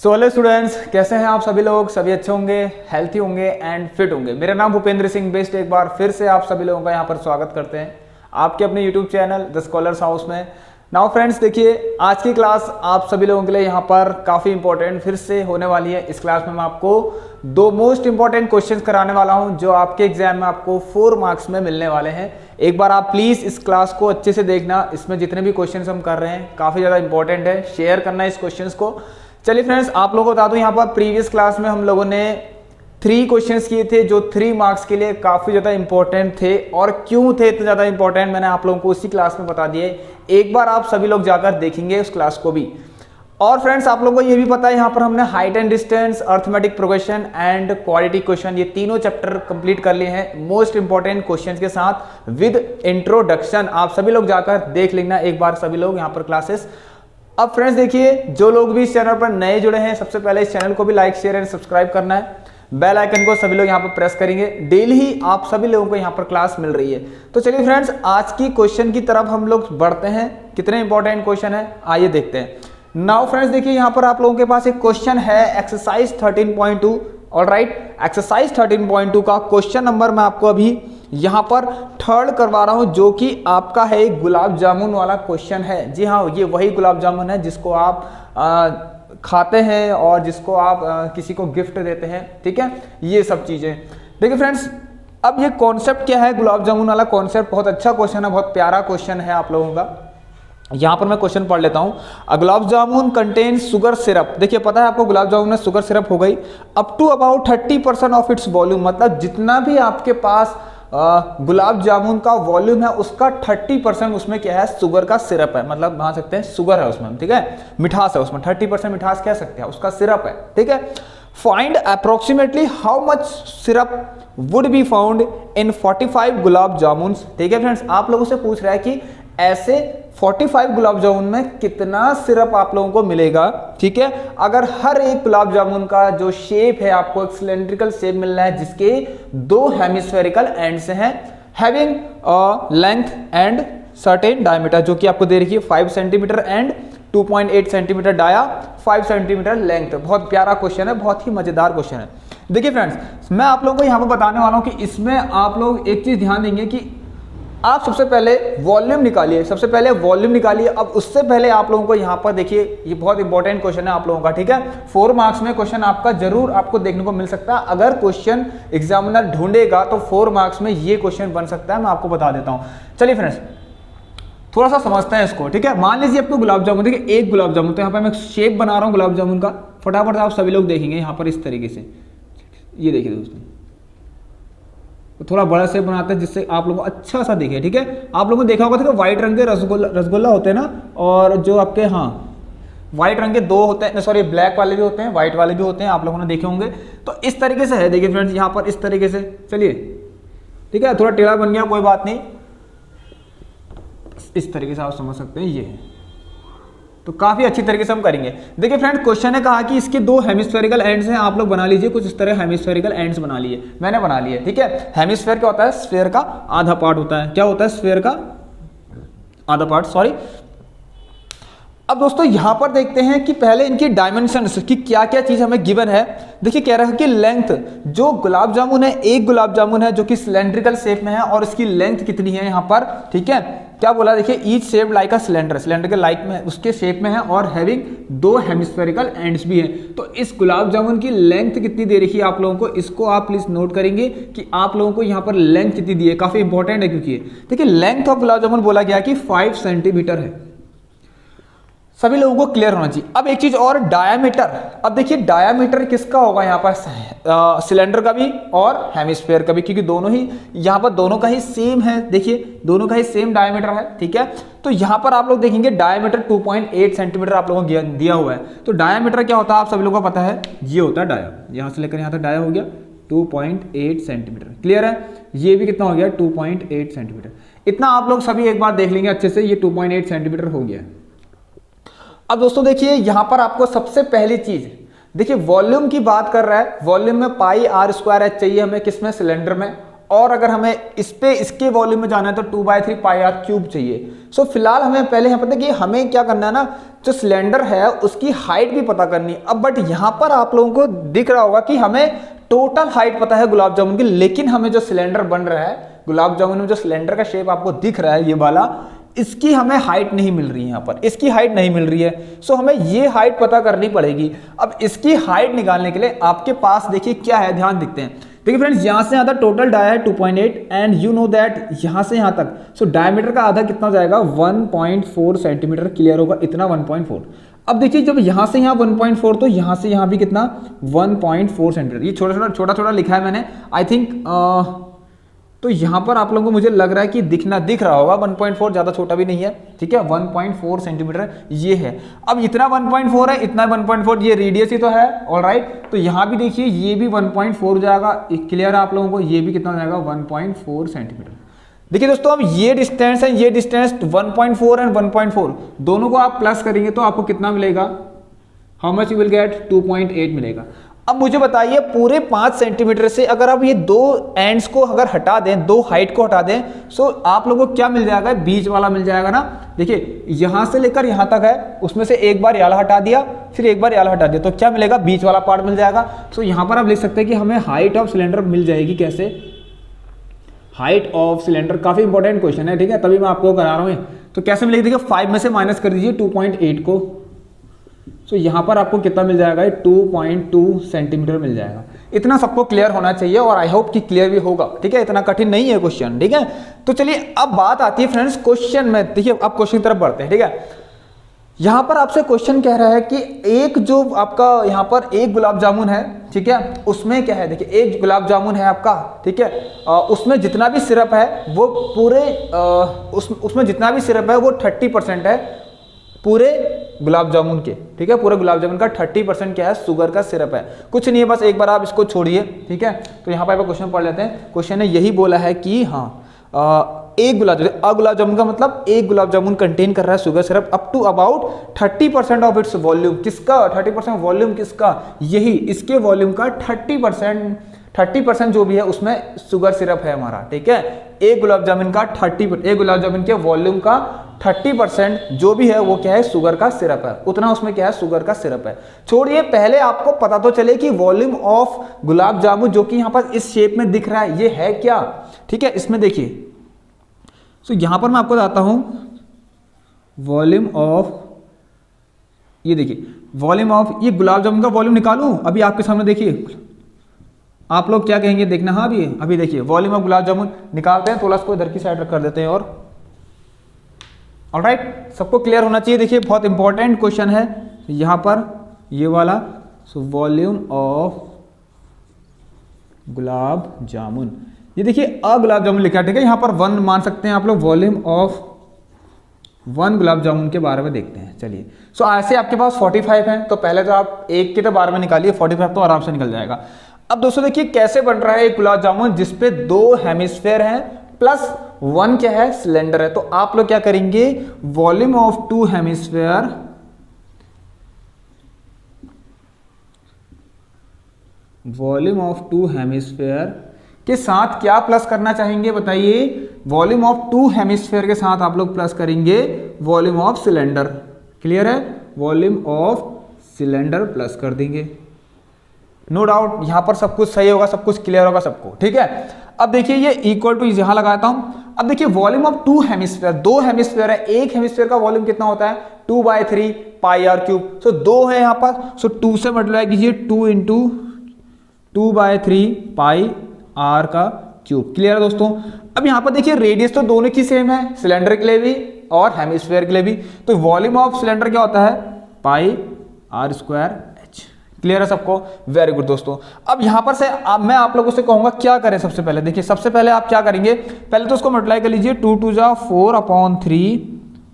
Hello students, कैसे हैं आप सभी लोग। सभी अच्छे होंगे, हेल्थी होंगे एंड फिट होंगे। मेरा नाम भूपेंद्र सिंह बेस्ट एक बार फिर से आप सभी लोगों का यहाँ पर स्वागत करते हैं आपके अपने YouTube channel the scholars house में। नाउ फ्रेंड्स, देखिए आज की क्लास आप सभी लोगों के लिए यहाँ पर काफ़ी इंपॉर्टेंट फिर से होने वाली है। इस क्लास में मैं आपको दो मोस्ट इंपॉर्टेंट क्वेश्चन कराने वाला हूँ जो आपके एग्जाम में आपको 4 मार्क्स में मिलने वाले हैं। एक बार आप प्लीज़ इस क्लास को अच्छे से देखना। इसमें जितने भी क्वेश्चन हम कर रहे हैं काफ़ी ज़्यादा इंपॉर्टेंट है, शेयर करना इस क्वेश्चन को। चलिए फ्रेंड्स, आप लोगों को बता दूं, यहाँ पर प्रीवियस क्लास में हम लोगों ने 3 क्वेश्चंस किए थे जो 3 मार्क्स के लिए काफ़ी ज़्यादा इंपॉर्टेंट थे। और क्यों थे इतने ज़्यादा इंपॉर्टेंट मैंने आप लोगों को उसी क्लास में बता दिए। एक बार आप सभी लोग जाकर देखेंगे उस क्लास को भी। और फ्रेंड्स, आप लोगों को ये भी पता है यहाँ पर हमने height and distance, arithmetic progression and quality question, ये तीनों चैप्टर कंप्लीट कर लिए हैं मोस्ट इंपॉर्टेंट क्वेश्चंस के साथ विद इंट्रोडक्शन। आप सभी लोग जाकर देख लेना एक बार सभी लोग यहाँ पर क्लासेस। अब फ्रेंड्स देखिए, जो लोग भी इस चैनल पर नए जुड़े हैं, सबसे पहले इस चैनल को भी लाइक शेयर एंड सब्सक्राइब करना है। बेल आइकन को सभी लोग यहाँ पर प्रेस करेंगे। डेली ही आप सभी लोगों को यहाँ पर क्लास मिल रही है। तो चलिए फ्रेंड्स, आज की क्वेश्चन की तरफ हम लोग बढ़ते हैं। कितने इंपॉर्टेंट क्वेश्चन है आइए देखते हैं। नाउ फ्रेंड्स देखिए, यहाँ पर आप लोगों के पास एक क्वेश्चन है एक्सरसाइज 13.2। ऑलराइट, एक्सरसाइज 13.2 का क्वेश्चन नंबर मैं आपको अभी यहाँ पर 3rd करवा रहा हूँ, जो कि आपका है एक गुलाब जामुन वाला क्वेश्चन है। जी हाँ, ये वही गुलाब जामुन है जिसको आप खाते हैं और जिसको आप किसी को गिफ्ट देते हैं। ठीक है, ये सब चीज़ें देखिए फ्रेंड्स। अब ये कॉन्सेप्ट क्या है, गुलाब जामुन वाला कॉन्सेप्ट बहुत अच्छा क्वेश्चन है, बहुत प्यारा क्वेश्चन है आप लोगों का। यहाँ पर मैं क्वेश्चन पढ़ लेता हूँ। अ gulab jamun contain sugar syrup. देखिए पता है आपको गुलाब जामुन में शुगर सिरप हो गई up to about 30% of its volume. मतलब जितना भी आपके पास गुलाब जामुन का वॉल्यूम है उसका 30% उसमें क्या है, शुगर का सिरप है। मतलब मान सकते हैं शुगर है उसमें, ठीक है, मिठास है उसमें, 30% मिठास कह सकते हैं, उसका सिरप है। ठीक है, find approximately how much syrup would be found in 45 gulab जामुन। ठीक है फ्रेंड्स, आप लोगों से पूछ रहा है कि ऐसे 45 गुलाब जामुन में कितना सिरप आप लोगों को मिलेगा। ठीक है, अगर हर एक गुलाब जामुन का जो शेप है आपको एक सिलेंड्रिकल शेप मिलना है जिसके 2 हेमिस्फेरिकल एंड्स हैं, having length and certain diameter, जो कि आपको दे रखी है 5 centimetre and 2.8 centimetre dia, 5 centimetre length. बहुत प्यारा क्वेश्चन है, बहुत ही मजेदार क्वेश्चन है। देखिए फ्रेंड्स, मैं आप लोगों को यहाँ पर बताने वाला हूँ कि इसमें आप लोग एक चीज ध्यान देंगे कि आप सबसे पहले वॉल्यूम निकालिए। सबसे पहले वॉल्यूम निकालिए। अब उससे पहले आप लोगों को यहाँ पर देखिए, ये बहुत इंपॉर्टेंट क्वेश्चन है आप लोगों का। ठीक है, 4 मार्क्स में क्वेश्चन आपका जरूर आपको देखने को मिल सकता है। अगर क्वेश्चन एग्जामिनर ढूंढेगा तो 4 मार्क्स में ये क्वेश्चन बन सकता है, मैं आपको बता देता हूँ। चलिए फ्रेंड्स, थोड़ा सा समझते हैं इसको। ठीक है, मान लीजिए आपको गुलाब जामुन, देखिए एक गुलाब जामुन, तो यहाँ पर मैं शेप बना रहा हूँ गुलाब जामुन का। फटाफट आप सभी लोग देखेंगे यहाँ पर इस तरीके से। ये देखिए दोस्तों, थोड़ा बड़ा शेप बनाते हैं जिससे आप लोगों को अच्छा सा दिखे। ठीक है, आप लोगों ने देखा होगा तो व्हाइट रंग के रसगुल्ला होते हैं ना, और जो आपके व्हाइट रंग के 2 होते हैं, सॉरी ब्लैक वाले भी होते हैं, व्हाइट वाले भी होते हैं, आप लोगों ने देखे होंगे। तो इस तरीके से है, देखिए फ्रेंड्स यहाँ पर इस तरीके से। चलिए ठीक है, थोड़ा टेढ़ा बन गया, कोई बात नहीं, इस तरीके से आप समझ सकते हैं। ये है तो काफी अच्छी तरीके से हम करेंगे। देखिए फ्रेंड, क्वेश्चन ने कहा कि इसके 2 हेमिस्फेरिकल एंड्स हैं, आप लोग बना लीजिए कुछ इस तरह हेमिस्फेरिकल एंड्स बना लिए, मैंने बना लिए। ठीक है, हेमिस्फेयर क्या होता है, स्फेयर का आधा पार्ट होता है। क्या होता है, स्फेयर का आधा पार्ट, सॉरी। अब दोस्तों यहां पर देखते हैं कि पहले इनकी डायमेंशंस की क्या क्या चीज हमें गिवन है। देखिए कह रहा है कि लेंथ, जो गुलाब जामुन है, एक गुलाब जामुन है जो कि सिलेंड्रिकल शेप में है, और इसकी लेंथ कितनी है यहाँ पर। ठीक है, क्या बोला, देखिए each shape like a cylinder, cylindrical like में उसके शेप में है, और हैविंग 2 हेमिस्फेरिकल एंड्स भी हैं। तो इस गुलाब जामुन की लेंथ कितनी दे रखी है आप लोगों को, इसको आप प्लीज नोट करेंगे कि आप लोगों को यहाँ पर लेंथ कितनी दी है। काफी इंपॉर्टेंट है क्योंकि देखिए लेंथ ऑफ गुलाब जामुन बोला गया कि 5 सेंटीमीटर है। सभी लोगों को क्लियर होना चाहिए। अब एक चीज और, डायामीटर। अब देखिए डायामीटर किसका होगा यहाँ पर, सिलेंडर का भी और हेमिस्फेयर का भी, क्योंकि दोनों ही यहाँ पर दोनों का ही सेम है। देखिए दोनों का ही सेम डायामीटर है। ठीक है, तो यहाँ पर आप लोग देखेंगे डायामीटर 2.8 सेंटीमीटर आप लोगों को दिया हुआ है। तो डायामीटर क्या होता है आप सभी लोगों को पता है, ये होता है डाया। यहाँ से लेकर यहाँ तक डाया हो गया 2.8 सेंटीमीटर। क्लियर है, ये भी कितना हो गया 2.8 सेंटीमीटर। इतना आप लोग सभी एक बार देख लेंगे अच्छे से, ये 2.8 सेंटीमीटर हो गया। अब दोस्तों देखिए यहां पर आपको सबसे पहली चीज, देखिए वॉल्यूम की बात कर रहा है। वॉल्यूम में पाई r² h चाहिए हमें, किसमें, सिलेंडर में। और अगर हमें इसके वॉल्यूम में जाना है तो 2/3 पाई आर क्यूब चाहिए। सो फिलहाल हमें पहले यहाँ पता है कि हमें क्या करना है ना, जो सिलेंडर है उसकी हाइट भी पता करनी है। अब बट यहाँ पर आप लोगों को दिख रहा होगा कि हमें टोटल हाइट पता है गुलाब जामुन की, लेकिन हमें जो सिलेंडर बन रहा है गुलाब जामुन में, जो सिलेंडर का शेप आपको दिख रहा है ये वाला, इसकी हमें हाइट नहीं मिल रही है, यहाँ पर इसकी हाइट नहीं मिल रही है। सो हमें ये हाइट पता करनी पड़ेगी। अब इसकी हाइट निकालने के लिए आपके पास देखिए क्या है, ध्यान देखते हैं। देखिए फ्रेंड्स, यहाँ से यहाँ तक टोटल डाया है 2.8 एंड यू नो दैट यहाँ से यहाँ तक, सो डायमीटर का आधा कितना जाएगा 1.4 सेंटीमीटर। क्लियर होगा इतना 1.4। अब देखिए जब यहाँ से यहाँ 1.4 तो यहाँ से यहाँ भी कितना 1.4 सेंटीमीटर। ये छोटा छोटा लिखा है मैंने, आई थिंक तो यहाँ पर आप लोगों को मुझे लग रहा है कि दिख रहा होगा 1.4, ज़्यादा छोटा भी नहीं है, ठीक है। 1.4 सेंटीमीटर ये है। अब इतना 1.4 है, इतना 1.4, ये रेडियस ही तो है, ऑलराइट। तो यहाँ भी देखिए ये भी 1.4 जाएगा। क्लियर है आप लोगों को, ये भी कितना जाएगा 1.4 सेंटीमीटर। देखिए दोस्तों, अब ये डिस्टेंस है, ये डिस्टेंस 1.4 एंड 1.4 दोनों को आप प्लस करेंगे तो आपको कितना मिलेगा, how much you will get 2.8 मिलेगा। अब मुझे बताइए पूरे 5 सेंटीमीटर से अगर आप ये दो एंड्स को अगर हटा दें, दो हाइट को हटा दें, सो आप लोगों को क्या मिल जाएगा, बीच वाला मिल जाएगा ना। देखिए यहां से लेकर यहां तक है, उसमें से एक बार याला हटा दिया, फिर एक बार याला हटा दिया, तो क्या मिलेगा, बीच वाला पार्ट मिल जाएगा। सो यहां पर आप लिख सकते हैं कि हमें हाइट ऑफ सिलेंडर मिल जाएगी। कैसे, हाइट ऑफ सिलेंडर, काफी इंपॉर्टेंट क्वेश्चन है, ठीक है, तभी मैं आपको करा रहा हूं। तो कैसे मिलेगी, देखिए 5 में से माइनस कर दीजिए 2.8 को, तो यहां पर आपको कितना मिल जाएगा, 2.2 सेंटीमीटर मिल जाएगा। इतना सबको क्लियर होना चाहिए और आई होप कि क्लियर भी होगा, ठीक है, इतना कठिन नहीं है क्वेश्चन, ठीक है। तो चलिए अब बात आती है फ्रेंड्स क्वेश्चन में। देखिए अब क्वेश्चन की तरफ बढ़ते हैं, ठीक है। यहां पर आपसे क्वेश्चन कह रहा है कि एक जो आपका यहां पर एक गुलाब जामुन है, ठीक है, उसमें क्या है, देखिए एक गुलाब जामुन है आपका, ठीक है, उसमें जितना भी सिरप है वो पूरे उसमें जितना भी सिरप है वो 30% है पूरे गुलाब जामुन के, ठीक है। पूरे गुलाब जामुन का 30% क्या है, शुगर का सिरप है। कुछ नहीं है, बस एक बार आप इसको छोड़िए, ठीक है। तो यहाँ पर क्वेश्चन पढ़ लेते हैं। क्वेश्चन ने यही बोला है कि हाँ एक गुलाब जामुन का मतलब एक गुलाब जामुन कंटेन कर रहा है sugar syrup up to about 30% of its volume. किसका 30% वॉल्यूम, किसका, यही इसके वॉल्यूम का 30% जो भी है उसमें शुगर सिरप है हमारा, ठीक है। एक गुलाब जामुन के वॉल्यूम का 30% जो भी है वो क्या है, शुगर का सिरप है, उतना उसमें क्या है, शुगर का सिरप है। छोड़िए, पहले आपको पता तो चले कि वॉल्यूम ऑफ गुलाब जामुन जो कि यहां पर इस शेप में दिख रहा है ये है क्या, ठीक है। इसमें देखिए, सो यहां पर मैं आपको बताता हूं वॉल्यूम ऑफ, ये देखिए वॉल्यूम ऑफ, ये गुलाब जामुन का वॉल्यूम निकालूं अभी आपके सामने, देखिए आप लोग क्या कहेंगे देखना। हाँ अभी देखिए वॉल्यूम ऑफ गुलाब जामुन निकालते हैं, थोड़ा इसको इधर की साइड कर देते हैं और ऑलराइट, सबको क्लियर होना चाहिए। देखिए बहुत इंपॉर्टेंट क्वेश्चन है यहां पर ये वाला। सो वॉल्यूम ऑफ गुलाब जामुन, ये देखिए अ गुलाब जामुन लिखा है, ठीक है, यहां पर 1 मान सकते हैं आप लोग। वॉल्यूम ऑफ 1 गुलाब जामुन के बारे में देखते हैं, चलिए। सो ऐसे आपके पास 45 है, तो पहले तो आप एक के तो बारे में निकालिए, 45 तो आराम से निकल जाएगा। अब दोस्तों देखिए कैसे बन रहा है एक गुलाब जामुन जिसपे 2 हेमिस्फेयर हैं प्लस 1 क्या है, सिलेंडर है। तो आप लोग क्या करेंगे, वॉल्यूम ऑफ 2 हेमिस्फेयर के साथ क्या प्लस करना चाहेंगे बताइए, वॉल्यूम ऑफ 2 हेमिस्फेयर के साथ आप लोग प्लस करेंगे वॉल्यूम ऑफ सिलेंडर। क्लियर है, वॉल्यूम ऑफ सिलेंडर प्लस कर देंगे। नो डाउट यहां पर सब कुछ सही होगा, सब कुछ क्लियर होगा सबको, ठीक है। अब देखिए ये इक्वल टू यहां लगाता हूं। अब देखिए वॉल्यूम ऑफ 2 हेमिस्फेयर, 2 हेमिस्फेयर है, एक हेमिस्फेयर का वॉल्यूम कितना होता है 2/3 पाई आर क्यूब। सो 2 है यहां पर, सो 2 से मल्टीप्लाई कीजिए, 2 इंटू 2/3 पाई आर का क्यूब। क्लियर है दोस्तों। अब यहां पर देखिए रेडियस तो दोनों की सेम है, सिलेंडर के लिए भी और हेमिस्फेयर के लिए भी। तो वॉल्यूम ऑफ सिलेंडर क्या होता है, पाई आर स्क्वायर एच। क्लियर है सबको, वेरी गुड दोस्तों। अब यहां पर से मैं आप लोगों से कहूंगा क्या करें सबसे पहले। देखिए सबसे पहले आप क्या करेंगे, पहले तो उसको मल्टीप्लाई कर लीजिए, 2 2 जा 4/3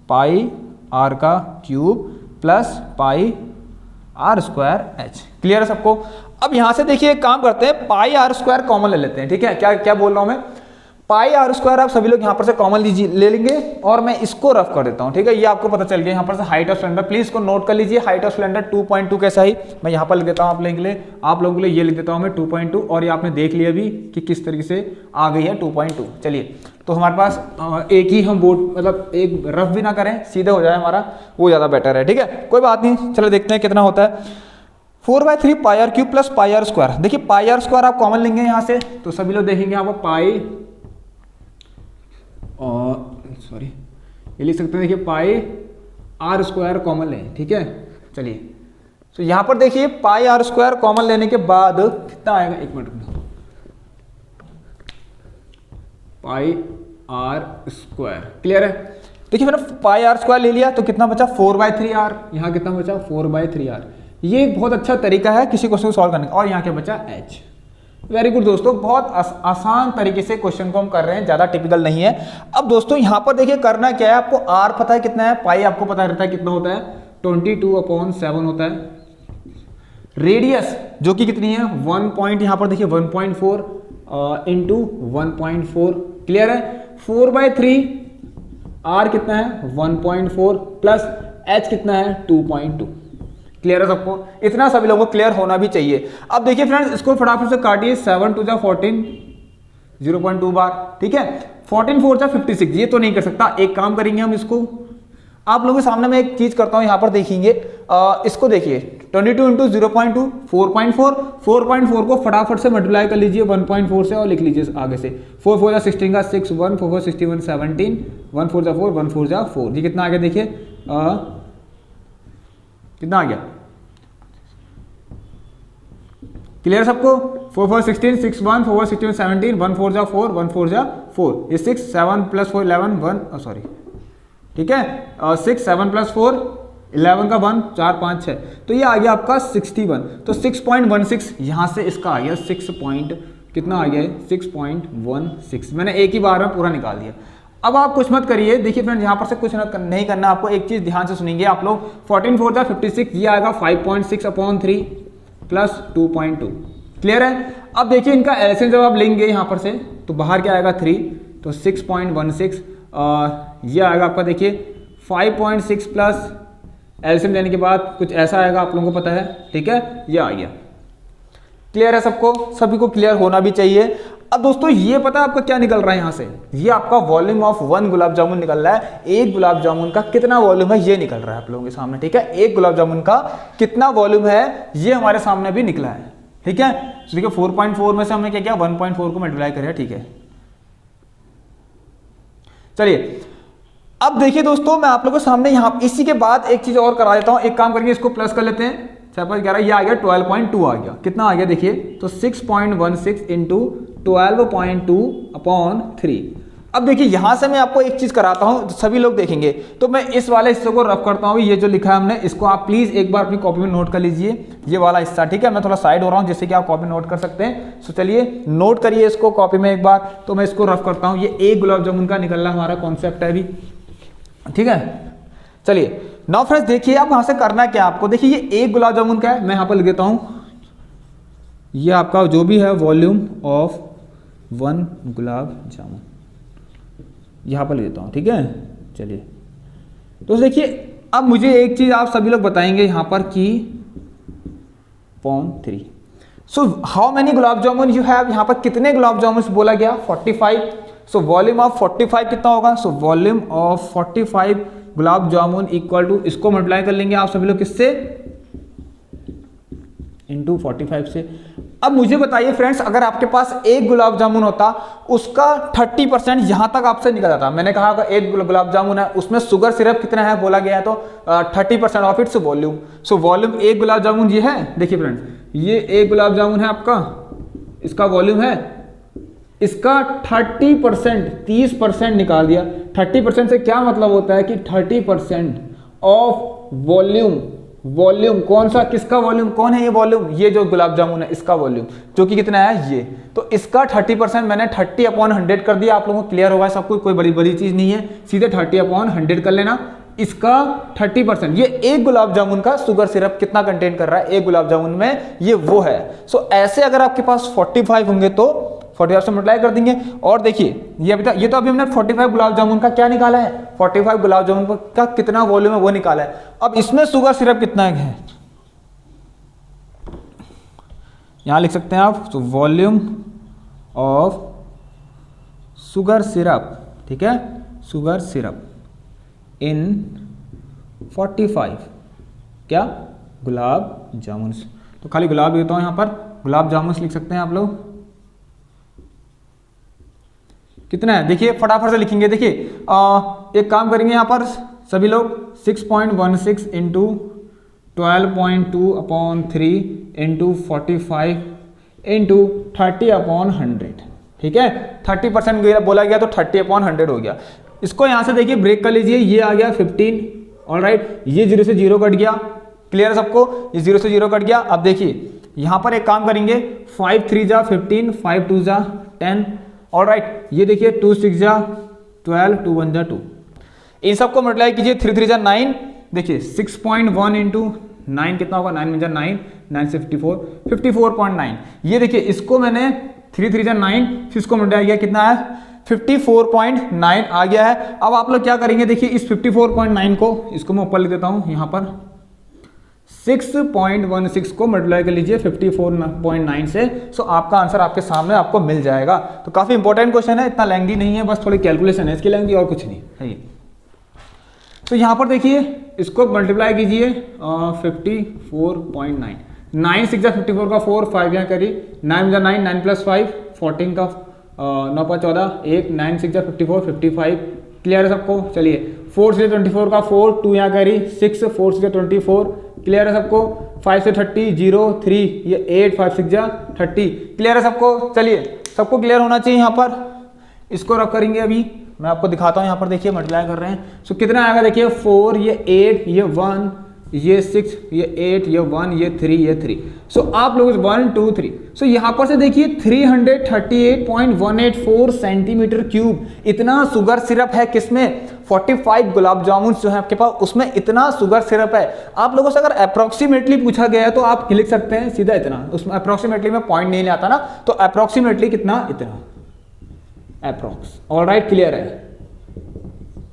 पाई आर का cube plus pi r square h. Clear है सबको। अब यहां से देखिए एक काम करते हैं, पाई आर स्क्वायर कॉमन ले लेते हैं, ठीक है। क्या क्या बोल रहा हूं मैं, पाई आर स्क्वायर आप सभी लोग यहाँ पर से कॉमन ले लेंगे और मैं इसको रफ कर देता हूँ, ठीक है। ये आपको पता चल गया यहाँ पर से हाइट ऑफ सिलेंडर, प्लीज इसको नोट कर लीजिए। हाइट ऑफ सिलेंडर 2.2 कैसा ही मैं यहाँ पर लिख देता हूँ आप लोगों के लिए ये लिख देता हूँ मैं 2.2, और ये आपने देख लिया अभी कि किस तरीके से आ गई है 2.2। चलिए, तो हमारे पास एक ही हम बोर्ड, मतलब एक रफ भी ना करें, सीधे हो जाए हमारा, वो ज़्यादा बेटर है, ठीक है। कोई बात नहीं, चलो देखते हैं कितना होता है। 4/3 pi r cube plus pi r square. देखिए पाई आर स्क्वायर आप कॉमन लेंगे यहाँ से, तो सभी लोग देखेंगे यहाँ पर पाई, और सॉरी ये लिख सकते हैं, देखिए पाई आर स्क्वायर कॉमन लें, ठीक है। चलिए, तो यहां पर देखिए पाई आर स्क्वायर कॉमन लेने के बाद कितना आएगा, एक मिनट में, पाई आर स्क्वायर, क्लियर है। देखिए मैंने पाई आर स्क्वायर ले लिया तो कितना बचा 4/3r, यहाँ कितना बचा 4/3r। ये एक बहुत अच्छा तरीका है किसी क्वेश्चन को सॉल्व करने का। और यहाँ क्या बचा h। वेरी गुड दोस्तों, बहुत आसान तरीके से क्वेश्चन को हम कर रहे हैं, ज्यादा टिपिकल नहीं है। अब दोस्तों यहाँ पर देखिए करना क्या है, आपको r पता है कितना है, पाई आपको पता रहता है कितना होता है, 22/7 होता है। रेडियस जो कि कितनी है 1 पॉइंट, यहाँ पर देखिए 1.4 इंटू 1.4, क्लियर है। 4/3 r कितना है 1.4 प्लस h कितना है 2.2, क्लियर है सबको। इतना सभी लोगों को क्लियर होना भी चाहिए। अब देखिए फ्रेंड्स, इसको फटाफट से काटिए, 7 2 14, 0.2 बार, ठीक है। 14 4 56, ये तो नहीं कर सकता। एक काम करेंगे हम, इसको आप लोगों के सामने मैं एक चीज करता हूं, यहां पर देखेंगे, इसको देखिए 22 इंटू 0.2 4.4 को फटाफट से मल्टीप्लाई कर लीजिए 1.4 से और लिख लीजिए आगे से। 4 4 16 का 6 1 4 4 61 17 1 4 4 1 4 4, ये कितना आ गया देखिए, कितना आ गया, क्लियर सबको। 4 4 16 6 1 4 4 16 17 1 4 4 1 4 4, ये 6 7 प्लस 4 11 1, सॉरी, ठीक है, 6 7 प्लस 4 11 का 1 4 5 6, तो ये आ गया आपका 61। तो 6.16 यहां से इसका आ गया 6 पॉइंट, कितना आ गया है 6.16। मैंने एक ही बार में पूरा निकाल दिया। अब आप कुछ मत करिए, देखिए फ्रेंड यहाँ पर से कुछ नहीं करना आपको, एक चीज ध्यान से सुनेंगे आप लोग। 14 4 56, ये आएगा 5.6/3 प्लस 2.2, क्लियर है। अब देखिए इनका एलसीएम जब आप लेंगे यहाँ पर से, तो बाहर क्या आएगा 3, तो 6.16, ये आएगा आपका देखिए 5.6 प्लस एलसीएम लेने के बाद कुछ ऐसा आएगा, आप लोगों को पता है, ठीक है, ये आ गया। क्लियर है सबको, सभी को क्लियर होना भी चाहिए। अब दोस्तों ये पता है आपका क्या निकल रहा है यहाँ से, ये आपका वॉल्यूम ऑफ 1 गुलाब जामुन निकल रहा है। एक गुलाब जामुन का कितना वॉल्यूम है ये निकल रहा है आप लोगों के सामने, ठीक है। एक गुलाब जामुन का कितना वॉल्यूम है ये हमारे सामने भी निकला है, ठीक है। तो देखिए 4.4 में से हमने क्या किया 1.4 को मल्टीप्लाई करें, ठीक है। चलिए अब देखिए दोस्तों, मैं आप लोगों के सामने यहाँ इसी के बाद एक चीज और करा देता हूँ। एक काम करके इसको प्लस कर लेते हैं, 6.11, ये आ गया 12.2 आ गया, कितना आ गया देखिए, तो 6.16 इंटू 12.2/3। अब देखिए यहां से मैं आपको एक चीज कराता हूं, तो सभी लोग देखेंगे, तो मैं इस वाले हिस्से को रफ करता हूं। ये जो लिखा है हमने, इसको आप प्लीज एक बार अपनी कॉपी में नोट कर लीजिए, ये वाला हिस्सा, ठीक है। मैं थोड़ा साइड हो रहा हूं जिससे कि आप कॉपी में नोट कर सकते हैं। तो चलिए नोट करिए इसको कॉपी में एक बार, तो मैं इसको रफ करता हूं। ये एक गुलाब जामुन का निकलना हमारा कॉन्सेप्ट है अभी, ठीक है। चलिए नाउ फ्रेंड्स देखिए, अब वहां से करना क्या आपको, देखिए ये एक गुलाब जामुन का है, मैं यहां पर लिख देता हूं, ये आपका जो भी है वॉल्यूम ऑफ 1 गुलाब जामुन, यहां पर लिख देता हूं, ठीक है। चलिए तो देखिए, अब मुझे एक चीज आप सभी लोग बताएंगे यहां पर कि 0.3, so how many gulab jamun you have, यहां पर कितने गुलाब जामुन बोला गया 45। सो वॉल्यूम ऑफ 45 कितना होगा, so volume of 45 gulab jamun equal to, इसको मल्टीप्लाई कर लेंगे आप सभी लोग किससे, इंटू 45 से। अब मुझे बताइए फ्रेंड्स, अगर आपके पास एक गुलाब जामुन होता, उसका 30% यहां तक आपसे निकल जाता। मैंने कहा अगर एक गुलाब जामुन है, उसमें शुगर सिरप कितना है बोला गया है, तो 30% of its volume. So volume एक गुलाब जामुन ये है, देखिए फ्रेंड्स, ये एक गुलाब जामुन है आपका, इसका वॉल्यूम है, इसका 30% 30% निकाल दिया। 30% से क्या मतलब होता है कि 30% ऑफ वॉल्यूम, वॉल्यूम कौन सा, किसका वॉल्यूम, कौन है ये वॉल्यूम, ये जो गुलाब जामुन है इसका वॉल्यूम, जो कि कितना है ये, तो इसका 30% मैंने 30/100 कर दिया। आप लोगों को क्लियर होगा सब कुछ, कोई बड़ी चीज नहीं है, सीधे 30/100 कर लेना। इसका 30%, ये एक गुलाब जामुन का शुगर सिरप कितना कंटेन कर रहा है एक गुलाब जामुन में, ये वो है। सो ऐसे अगर आपके पास 45 होंगे तो 45 से मल्टीप्लाई कर देंगे। और देखिए ये तो अभी हमने 45 गुलाब जामुन का क्या निकाला है, 45 गुलाब जामुन का कितना वॉल्यूम है वो निकाला है। अब इसमें शुगर सिरप कितना है, यहां लिख सकते हैं आप, तो वॉल्यूम ऑफ शुगर सिरप, ठीक है, शुगर सिरप इन 45 क्या गुलाब जामुन। तो खाली गुलाब देता हूं, यहां पर गुलाब जामुन लिख सकते हैं आप लोग। कितना है देखिए, फटाफट से लिखेंगे। देखिए एक काम करेंगे यहां पर सभी लोग, 6.16 into 12.2 upon 3 into 45 into 30 upon 100, ठीक है। 30% बोला गया तो 30 अपॉन 100 हो गया। इसको यहां से देखिए ब्रेक कर लीजिए, ये आ गया 15, ऑलराइट, ये 0 से 0 कट गया, क्लियर है सबको, ये 0 से 0 कट गया। अब देखिए यहां पर एक काम करेंगे, 5 3 जा 15, 5 2 जा 10, ऑलराइट, ये देखिए 2 6 जा 12, 2 1 जा 2, इन सबको मल्टीप्लाई कीजिए, 3 3 जा 9, देखिए 6.1 इंटू 9 कितना होगा, 9 में जा 9, 9 से 54, 54.9। ये देखिए इसको मैंने 3 3 जा 9, फिर इसको मल्टीप्लाई किया, कितना है 54.9 आ गया है। अब आप लोग क्या करेंगे, देखिए इस 54.9 को, इसको मैं ऊपर लिख देता हूं यहां पर, 6.16 को मल्टीप्लाई कर लीजिए 54.9 से, सो आपका आंसर आपके सामने आपको मिल जाएगा। तो काफी इंपॉर्टेंट क्वेश्चन है, इतना लेंथी नहीं है, बस थोड़ी कैलकुलेशन है इसकी लेंथी और कुछ नहीं है। तो यहां पर देखिए इसको मल्टीप्लाई कीजिए 54.9, 9 6 जा 54 का 4, 5 यहाँ करिए, 9 जा 9, 9 प्लस 5 14 का 9 5 14, 1 9 6 जा 54, 55, क्लियर है सबको। चलिए 4 से 24 का 4, 2 यहाँ करी 6, 4 से 24, क्लियर है सबको। 5 से 30 0 3, ये 8 5 6 जा 30, क्लियर है सबको। चलिए सबको क्लियर होना चाहिए। यहाँ पर इसको रख करेंगे, अभी मैं आपको दिखाता हूँ। यहाँ पर देखिए मल्टीप्लाई कर रहे हैं, सो कितना आएगा देखिए, 4 ये 8 ये 1 ये 6 ये 8 ये 1 ये 3 ये 3, सो आप लोग 1 2 3, सो यहाँ पर से देखिए 338.184 सेंटीमीटर क्यूब इतना शुगर सिरप है किसमें, 45 गुलाब जामुन जो है आपके पास, उसमें इतना शुगर सिरप है। आप लोगों से अगर अप्रोक्सीमेटली पूछा गया है तो आप लिख सकते हैं सीधा इतना, उसमें अप्रोक्सीमेटली में पॉइंट नहीं आता ना, तो अप्रोक्सीमेटली कितना, इतना अप्रोक्स, ऑलराइट, क्लियर है,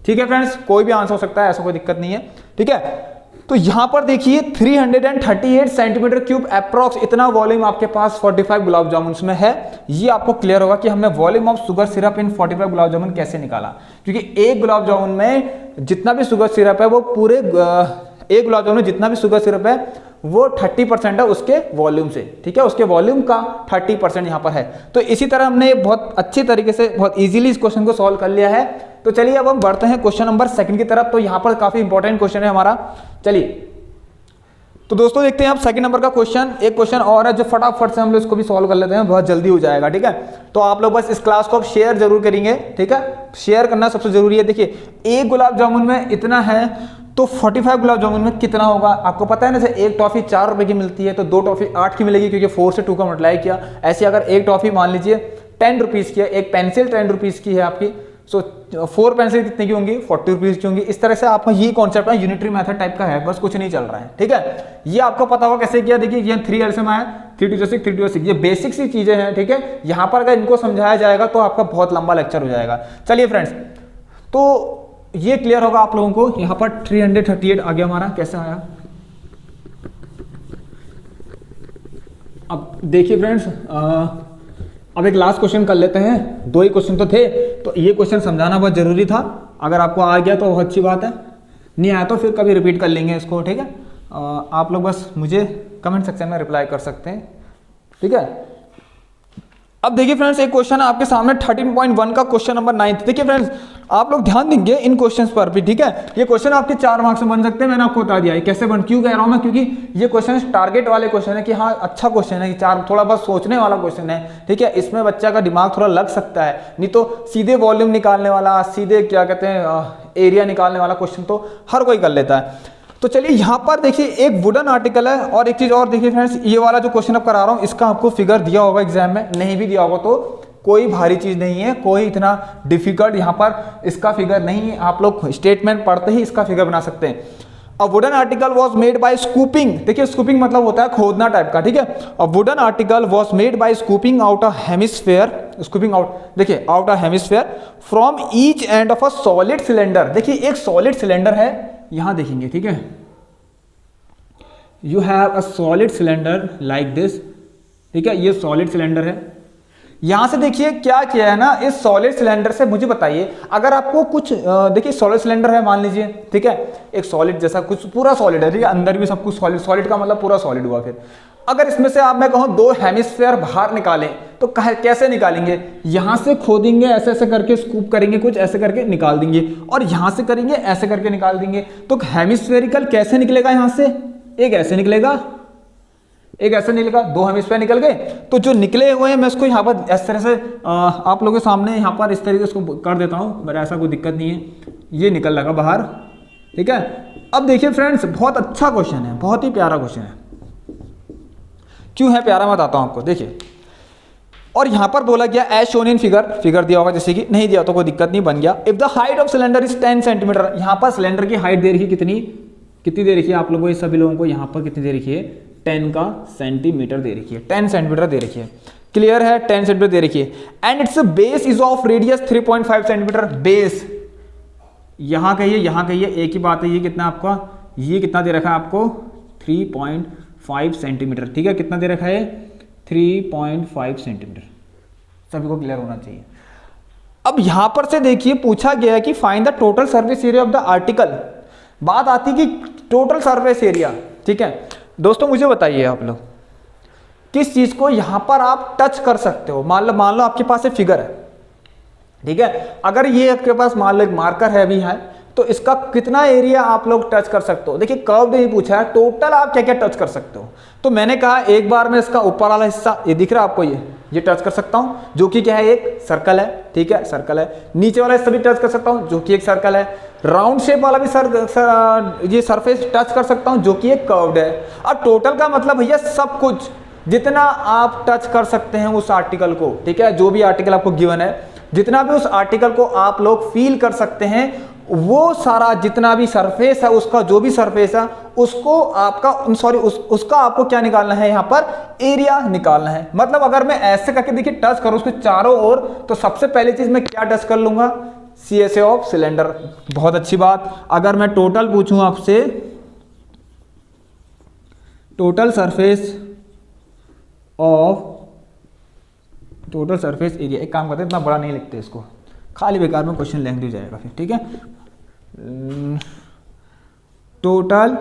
ठीक है फ्रेंड्स। कोई भी आंसर हो सकता है, ऐसा कोई दिक्कत नहीं है, ठीक है। तो यहां पर देखिए 338 सेंटीमीटर क्यूब अप्रॉक्स इतना वॉल्यूम आपके पास 45 गुलाब जामुन में है। ये आपको क्लियर होगा कि हमने वॉल्यूम ऑफ शुगर सिरप इन 45 गुलाब जामुन कैसे निकाला, क्योंकि एक गुलाब जामुन में जितना भी शुगर सिरप है वो पूरे एक गुलाब जामुन में जितना भी शुगर सिरप है वो 30% है उसके वॉल्यूम से, ठीक है, उसके वॉल्यूम का 30% यहाँ पर है। तो इसी तरह हमने बहुत अच्छी तरीके से बहुत इजीली इस क्वेश्चन को सॉल्व कर लिया है। तो चलिए अब हम बढ़ते हैं क्वेश्चन नंबर 2 की तरफ। तो यहाँ पर काफी इंपॉर्टेंट क्वेश्चन है हमारा। चलिए तो दोस्तों देखते हैं आप 2 नंबर का क्वेश्चन। एक क्वेश्चन और है जो फटाफट से हम लोग इसको भी सॉल्व कर लेते हैं, बहुत जल्दी हो जाएगा, ठीक है। तो आप लोग बस इस क्लास को शेयर जरूर करेंगे, ठीक है, शेयर करना सबसे जरूरी है। देखिए एक गुलाब जामुन में इतना है, तो 45 गुलाब जामुन में कितना होगा आपको पता है ना। जैसे एक टॉफी 4 रुपए की मिलती है तो 2 टॉफी 8 की मिलेगी, क्योंकि 4 से 2 का मल्टीप्लाई किया। ऐसे अगर एक टॉफी मान लीजिए 10 रुपीज की है, एक पेंसिल 10 रुपीज की है आपकी, सो 4 पेंसिल कितने की होंगी, 40 रुपीज की होंगी। इस तरह से आपका ये कॉन्सेप्ट है, यूनिटरी मेथड टाइप का है, बस कुछ नहीं चल रहा है, ठीक है। ये आपको पता होगा कैसे किया। देखिए ये 3 एलसीएम आया, 3 2 6 3 2 6, ये बेसिक सी चीजें हैं, ठीक है। यहाँ पर अगर इनको समझाया जाएगा तो आपका बहुत लंबा लेक्चर हो जाएगा। चलिए फ्रेंड्स, तो ये क्लियर होगा आप लोगों को। यहां पर 338 आ गया हमारा, कैसे आया। अब देखिए फ्रेंड्स, अब एक लास्ट क्वेश्चन कर लेते हैं। 2 ही क्वेश्चन तो थे, तो ये क्वेश्चन समझाना बहुत जरूरी था। अगर आपको आ गया तो बहुत अच्छी बात है, नहीं आया तो फिर कभी रिपीट कर लेंगे इसको, ठीक है। आप लोग बस मुझे कमेंट सेक्शन में रिप्लाई कर सकते हैं, ठीक है। अब देखिए फ्रेंड्स, एक क्वेश्चन है आपके सामने 13.1 का क्वेश्चन नंबर 9। देखिए फ्रेंड्स, आप लोग ध्यान देंगे इन क्वेश्चंस पर भी, ठीक है। ये क्वेश्चन आपके 4 मार्क्स में बन सकते हैं, मैंने आपको बता दिया है कैसे बन। क्यों कह रहा हूं मैं, क्योंकि ये क्वेश्चन टारगेट वाले क्वेश्चन है कि हाँ अच्छा क्वेश्चन है, 4 थोड़ा बहुत सोचने वाला क्वेश्चन है, ठीक है। इसमें बच्चा का दिमाग थोड़ा लग सकता है, नहीं तो सीधे वॉल्यूम निकालने वाला, सीधे क्या कहते हैं एरिया निकालने वाला क्वेश्चन तो हर कोई कर लेता है। तो चलिए यहाँ पर देखिए एक वुडन आर्टिकल है, और एक चीज और देखिए फ्रेंड्स, ये वाला जो क्वेश्चन अब करा रहा हूँ इसका आपको फिगर दिया होगा एग्जाम में, नहीं भी दिया होगा तो कोई भारी चीज नहीं है, कोई इतना डिफिकल्ट यहाँ पर इसका फिगर नहीं है। आप लोग स्टेटमेंट पढ़ते ही इसका फिगर बना सकते हैं। A wooden article was made by scooping, देखिए स्कूपिंग मतलब होता है खोदना टाइप का, ठीक है। A wooden article was made by scooping out a hemisphere, scooping out, देखिए out a hemisphere from each end of a solid cylinder. देखिए एक सॉलिड सिलेंडर है, यहां देखेंगे, ठीक है, you have a solid cylinder like this, ठीक है, ये सॉलिड सिलेंडर है। यहां से देखिए क्या किया है ना, इस सॉलिड सिलेंडर से मुझे बताइए, अगर आपको कुछ देखिए सॉलिड सिलेंडर है मान लीजिए, ठीक है, एक सॉलिड जैसा कुछ पूरा सॉलिड है, ठीक है, अंदर भी सब कुछ सॉलिड, सॉलिड का मतलब पूरा सॉलिड हुआ। फिर अगर इसमें से आप मैं कहूं दो हेमिस्फीयर बाहर निकालें तो कैसे निकालेंगे, यहां से खोदेंगे ऐसे ऐसे करके, स्कूप करेंगे कुछ ऐसे करके निकाल देंगे, और यहां से करेंगे ऐसे करके निकाल देंगे। तो हेमिस्फेरिकल कैसे निकलेगा, यहां से एक ऐसे निकलेगा, एक ऐसे निकलेगा, दो हेमिस्फीयर निकल गए। तो जो निकले हुए हैं मैं इसको यहाँ पर इस तरह से आप लोगों के सामने यहाँ पर इस तरीके से इसको कर देता हूँ, मेरा ऐसा कोई दिक्कत नहीं है, ये निकल लगा बाहर, ठीक है। अब देखिए फ्रेंड्स, बहुत अच्छा क्वेश्चन है, बहुत ही प्यारा क्वेश्चन है। क्यों है प्यारा मैं बताता हूँ आपको, देखिए। और यहाँ पर बोला गया as shown in figure, figure दिया होगा जैसे कि, नहीं दिया तो कोई दिक्कत नहीं, बन गया। If the height of cylinder is 10 centimetre, यहाँ पर सिलेंडर की हाइट दे रखी कितनी, कितनी दे रखी है आप लोगों को, सभी लोगों को यहाँ पर कितनी दे रखी है, 10 का सेंटीमीटर दे रखी है, 10 सेंटीमीटर दे रखी है, क्लियर है, 10 सेंटीमीटर दे रखी है। And it's base is of radius 3.5 centimetre, base यहां कहिए, यहां कहिए, एक ही बात है, ये कितना आपका, ये कितना दे रखा है आपको, 3.5 सेंटीमीटर, ठीक है, कितना दे रखा है, 3.5 सेंटीमीटर, सभी को क्लियर होना चाहिए। अब यहां पर से देखिए पूछा गया है कि find the total surface area of the article, बात आती कि टोटल सरफेस एरिया, ठीक है। दोस्तों मुझे बताइए आप लोग किस चीज को यहां पर आप टच कर सकते हो, मान लो आपके पास एक फिगर है, ठीक है, अगर ये आपके पास मान लो एक मार्कर है अभी है, तो इसका कितना एरिया आप लोग टच कर सकते हो। देखिए कर्व नहीं पूछा है, टोटल आप क्या क्या टच कर सकते हो। तो मैंने कहा एक बार में इसका ऊपर वाला हिस्सा, ये दिख रहा है आपको, ये टच कर सकता हूं, जो कि क्या है, एक सर्कल है, ठीक है, सर्कल है। नीचे वाला हिस्सा भी टच कर सकता हूं, जो कि एक सर्कल है। राउंड शेप वाला भी ये सरफेस टच कर सकता हूं, जो कि एक कर्व्ड है। अब टोटल का मतलब भैया सब कुछ, जितना आप टच कर सकते हैं उस आर्टिकल को, ठीक है, जो भी आर्टिकल आपको गिवन है, जितना भी उस आर्टिकल को आप लोग फील कर सकते हैं, वो सारा जितना भी सरफेस है, उसका जो भी सरफेस है, उसको आपका उसका आपको क्या निकालना है, यहां पर एरिया निकालना है। मतलब अगर मैं ऐसे करके देखिए टच करूं उसके चारों ओर, तो सबसे पहली चीज मैं क्या टच कर लूंगा, CSA ऑफ सिलेंडर। बहुत अच्छी बात। अगर मैं टोटल पूछूं आपसे, टोटल सरफेस एरिया, एक काम करते हैं, इतना बड़ा नहीं लिखते इसको, खाली बेकार में क्वेश्चन लेंथ हो जाएगा फिर, ठीक है। Total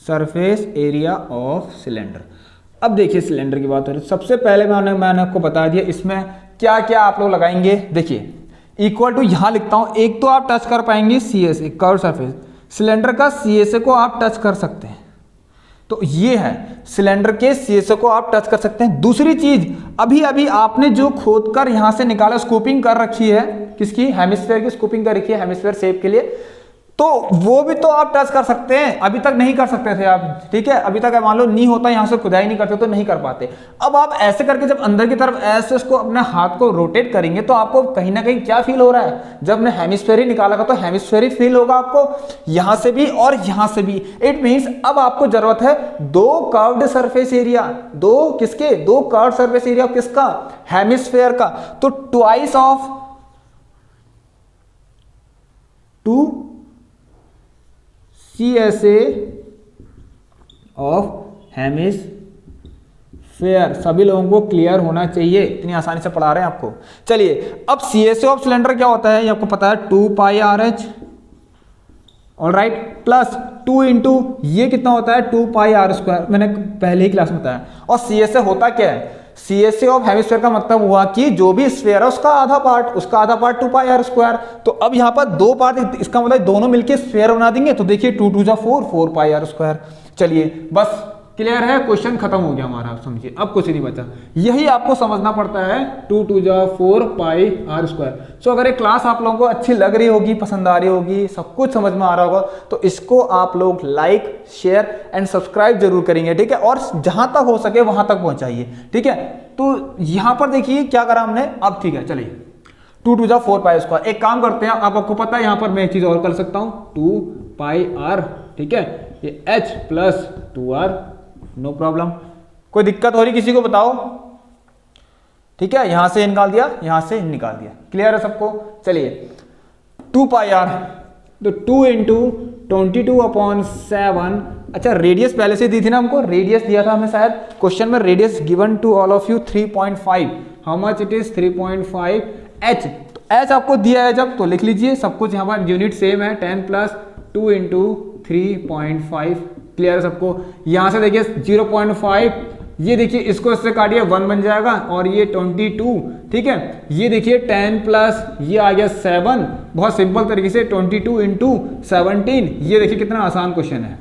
surface area of cylinder. अब देखिए सिलेंडर की बात हो रही है, सबसे पहले मैंने आपको बता दिया इसमें क्या क्या आप लोग लगाएंगे। देखिए इक्वल टू यहां लिखता हूं, एक तो आप टच कर पाएंगे CSA कर्व सरफेस, सिलेंडर का CSA को आप टच कर सकते हैं, तो ये है सिलेंडर के CSA को आप टच कर सकते हैं। दूसरी चीज, अभी अभी आपने जो खोदकर यहां से निकाला, स्कूपिंग कर रखी है, किसकी, हेमिस्फीयर की स्कूपिंग कर रखी है, हेमिस्फीयर शेप के लिए, तो वो भी तो आप टच कर सकते हैं। अभी तक नहीं कर सकते थे आप, ठीक है, अभी तक मान लो नहीं होता, यहां से खुदाई नहीं करते तो नहीं कर पाते। अब आप ऐसे करके जब अंदर की तरफ ऐसे उसको अपने हाथ को रोटेट करेंगे, तो आपको कहीं ना कहीं क्या फील हो रहा है, जब हमने हेमिस्फीयर ही निकाला था तो हेमिस्फीयर फील होगा आपको, यहां से भी और यहां से भी। इट मींस अब आपको जरूरत है दो कर्व्ड सरफेस एरिया, दो किसके, दो कर्व्ड सरफेस एरिया किसका, हेमिस्फीयर का। तो twice of 2 CSA of hemisphere, सभी लोगों को क्लियर होना चाहिए, इतनी आसानी से पढ़ा रहे हैं आपको। चलिए अब CSA ऑफ सिलेंडर क्या होता है, ये आपको पता है, 2 पाई RH, ऑलराइट, प्लस 2 इंटू ये कितना होता है, 2 पाई R स्क्वायर, मैंने पहले ही क्लास में बताया। और CSA होता क्या है, CSA ऑफ हेमिस्फीयर का मतलब हुआ कि जो भी स्फीयर है उसका आधा पार्ट 2 पाई R स्क्वायर। तो अब यहाँ पर दो पार्ट, इसका मतलब दोनों मिलके स्फीयर बना देंगे, तो देखिए 2 2 जा 4 पाई R स्क्वायर। चलिए बस क्लियर है, क्वेश्चन खत्म हो गया हमारा, आप समझिए, अब कुछ नहीं बचा। यही आपको समझना पड़ता है, 2 2 जा 4 पाई R स्क्वायर। सो अगर ये क्लास आप लोगों को अच्छी लग रही होगी, पसंद आ रही होगी, सब कुछ समझ में आ रहा होगा, तो इसको आप लोग लाइक, शेयर एंड सब्सक्राइब जरूर करेंगे, ठीक है, और जहां तक हो सके वहां तक पहुंचाइए, ठीक है। तो यहां पर देखिए क्या करा हमने, अब ठीक है, चलिए 2 टू जा 4 पाई स्क्वायर। एक काम करते हैं, आपको पता है यहाँ पर मैं एक चीज और कर सकता हूँ, 2 पाई आर, ठीक है, ये h plus 2r, no problem. कोई दिक्कत हो रही किसी को बताओ? ठीक है, यहां से निकाल दिया, यहां से निकाल दिया, क्लियर है सबको? चलिए 2 पाई आर, तो 2 इंटू 22/7। अच्छा रेडियस पहले से दी थी ना हमको, रेडियस दिया था हमें शायद क्वेश्चन में, radius given to all of you 3.5, how much it is 3.5 h। तो h आपको दिया है जब, तो लिख लीजिए सब कुछ, यहाँ पर यूनिट सेम है, 10 प्लस 2 इंटू 3.5, क्लियर है सबको? यहाँ से देखिए 0.5, ये देखिए इसको इससे काटिए 1 बन जाएगा, और ये 22, ठीक है, ये देखिए 10 प्लस ये आ गया 7, बहुत सिंपल तरीके से 22 इंटू 17, ये देखिए कितना आसान क्वेश्चन है।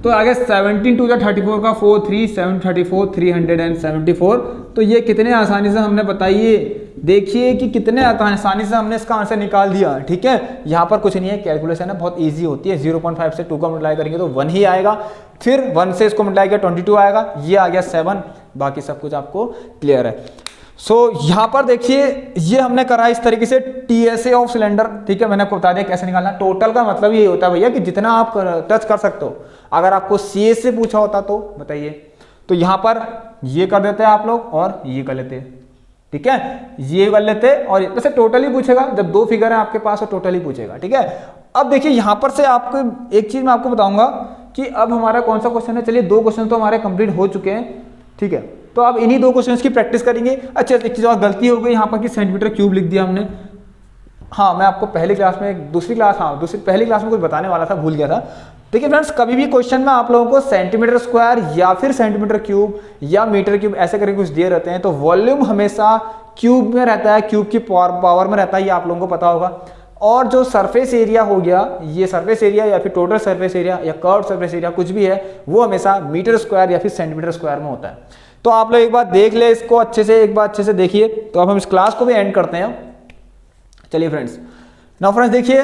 तो आगे 17 टू 34 का 4 3 7 34 374, तो ये कितने आसानी से हमने बताइए, देखिए कि कितने आसानी से हमने इसका आंसर निकाल दिया, ठीक है। यहाँ पर कुछ नहीं है, कैलकुलेशन है, बहुत इजी होती है। 0.5 से 2 का मल्टीप्लाई करेंगे तो 1 ही आएगा, फिर 1 से इसको मल्टीप्लाई किया 22 आएगा, ये आ गया 7, बाकी सब कुछ आपको क्लियर है। सो यहाँ पर देखिए ये हमने करा इस तरीके से TSA ऑफ सिलेंडर, ठीक है, मैंने आपको बता दिया कैसे निकालना। टोटल का मतलब ये होता है भैया कि जितना आप टच कर सकते हो। अगर आपको CA से पूछा होता तो बताइए, तो यहाँ पर ये कर देते हैं आप लोग और ये कर लेते हैं, ठीक है, ये कर लेते हैं, और वैसे टोटल ही पूछेगा, जब 2 फिगर है आपके पास तो टोटल ही पूछेगा, ठीक है। अब देखिए यहाँ पर से आपको एक चीज मैं आपको बताऊंगा कि अब हमारा कौन सा क्वेश्चन है। चलिए 2 क्वेश्चन तो हमारे कंप्लीट हो चुके हैं, ठीक है, तो अब इन्हीं 2 क्वेश्चंस की प्रैक्टिस करेंगे। अच्छा एक चीज और गलती हो गई यहाँ पर कि सेंटीमीटर क्यूब लिख दिया हमने। हाँ मैं आपको पहली क्लास में पहली क्लास में कुछ बताने वाला था, भूल गया था। देखिए फ्रेंड्स, कभी भी क्वेश्चन में आप लोगों को सेंटीमीटर स्क्वायर या फिर सेंटीमीटर क्यूब या मीटर क्यूब ऐसे करके कुछ दिए रहते हैं, तो वॉल्यूम हमेशा क्यूब में रहता है, क्यूब की पावर में रहता है, ये आप लोगों को पता होगा। और जो सरफेस एरिया हो गया, ये सरफेस एरिया या फिर टोटल सरफेस एरिया या कर्व सरफेस एरिया कुछ भी है, वो हमेशा मीटर स्क्वायर या फिर सेंटीमीटर स्क्वायर में होता है। तो आप लोग एक बार देख ले इसको अच्छे से, एक बार अच्छे से देखिए। तो अब हम इस क्लास को भी एंड करते हैं। चलिए फ्रेंड्स, नाउ फ्रेंड्स देखिए,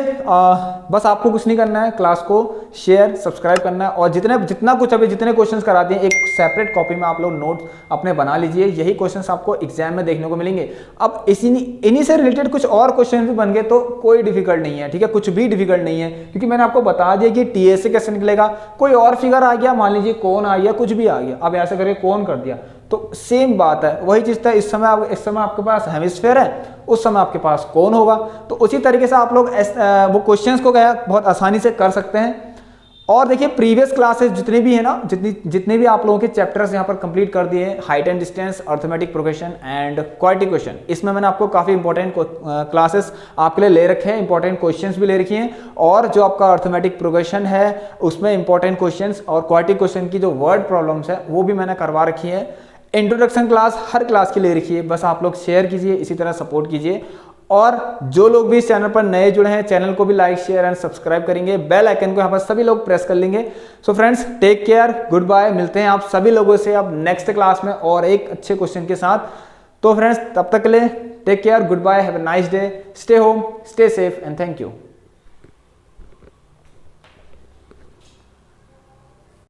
बस आपको कुछ नहीं करना है, क्लास को शेयर सब्सक्राइब करना है, और जितना कुछ अभी जितने क्वेश्चंस कराते हैं एक सेपरेट कॉपी में आप लोग नोट्स अपने बना लीजिए। यही क्वेश्चंस आपको एग्जाम में देखने को मिलेंगे। अब इन्हीं से रिलेटेड कुछ और क्वेश्चन भी बन गए तो कोई डिफिकल्ट नहीं है, ठीक है, कुछ भी डिफिकल्ट नहीं है, क्योंकि मैंने आपको बता दिया कि TSA कैसे निकलेगा। कोई और फिगर आ गया, मान लीजिए कोण आ गया, कुछ भी आ गया, अब ऐसे करके कोण कर दिया, तो सेम बात है, वही चीज था। इस समय आपके पास हेमिस्फीयर है, उस समय आपके पास कोण होगा, तो उसी तरीके से आप लोग वो क्वेश्चंस को गया बहुत आसानी से कर सकते हैं। और देखिए प्रीवियस क्लासेस जितने भी है ना, जितने भी आप लोगों के चैप्टर्स यहाँ पर कंप्लीट कर दिए हैं, height and distance, arithmetic progression and quadratic question, इसमें मैंने आपको काफी इंपॉर्टेंट क्लासेस आपके लिए ले रखे हैं, इंपॉर्टेंट क्वेश्चंस भी ले रखी हैं। और जो आपका अर्थमेटिक प्रोग्रेशन है उसमें इंपॉर्टेंट क्वेश्चंस और क्वाड्रेटिक क्वेश्चन की जो वर्ड प्रॉब्लम्स है वो भी मैंने करवा रखी है। इंट्रोडक्शन क्लास हर क्लास की ले रखी है, बस आप लोग शेयर कीजिए, इसी तरह सपोर्ट कीजिए। और जो लोग भी इस चैनल पर नए जुड़े हैं, चैनल को भी लाइक शेयर एंड सब्सक्राइब करेंगे, बेल आइकन को यहाँ पर सभी लोग प्रेस कर लेंगे। So friends take care, goodbye, मिलते हैं आप सभी लोगों से अब नेक्स्ट क्लास में और एक अच्छे क्वेश्चन के साथ। तो फ्रेंड्स तब तक के लिए take care, goodbye, have a nice day, stay home, stay safe and thank you.